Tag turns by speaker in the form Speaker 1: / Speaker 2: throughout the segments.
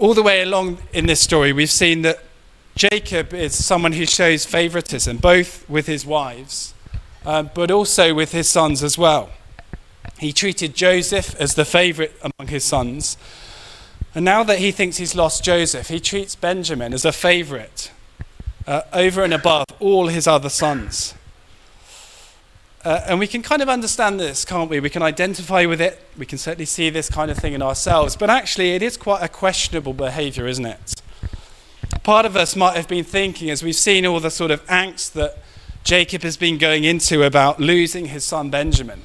Speaker 1: all the way along in this story, we've seen that Jacob is someone who shows favouritism, both with his wives, but also with his sons as well. He treated Joseph as the favourite among his sons. And now that he thinks he's lost Joseph, he treats Benjamin as a favourite over and above all his other sons. And we can kind of understand this, can't we? We can identify with it. We can certainly see this kind of thing in ourselves. But actually, it is quite a questionable behaviour, isn't it? Part of us might have been thinking, as we've seen all the sort of angst that Jacob has been going into about losing his son Benjamin,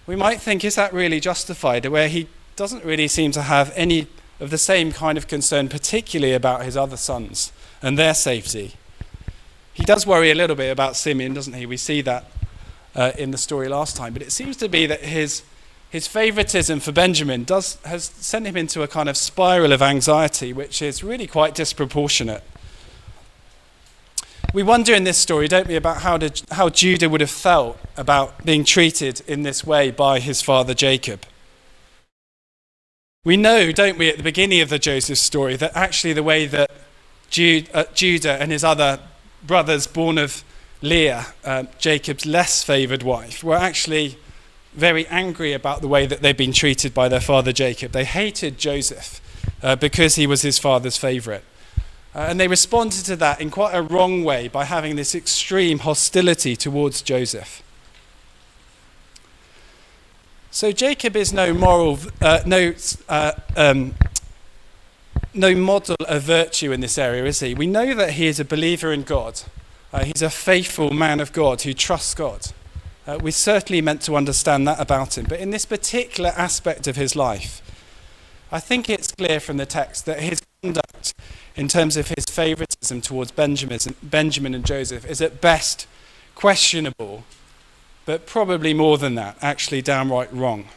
Speaker 1: we might think, is that really justified? Where he doesn't really seem to have any of the same kind of concern, particularly about his other sons and their safety. He does worry a little bit about Simeon, doesn't he? We see that in the story last time. But it seems to be that his favouritism for Benjamin has sent him into a kind of spiral of anxiety, which is really quite disproportionate. We wonder in this story, don't we, about how Judah would have felt about being treated in this way by his father Jacob. We know, don't we, at the beginning of the Joseph story, that actually the way that Judah and his other brothers born of Leah, Jacob's less favoured wife, were actually very angry about the way that they'd been treated by their father Jacob. They hated Joseph because he was his father's favourite. And they responded to that in quite a wrong way by having this extreme hostility towards Joseph. So Jacob is no model of virtue in this area, is he? We know that he is a believer in God. He's a faithful man of God who trusts God. We're certainly meant to understand that about him. But in this particular aspect of his life, I think it's clear from the text that his conduct in terms of his favouritism towards Benjamin and Joseph is at best questionable, but probably more than that, actually downright wrong.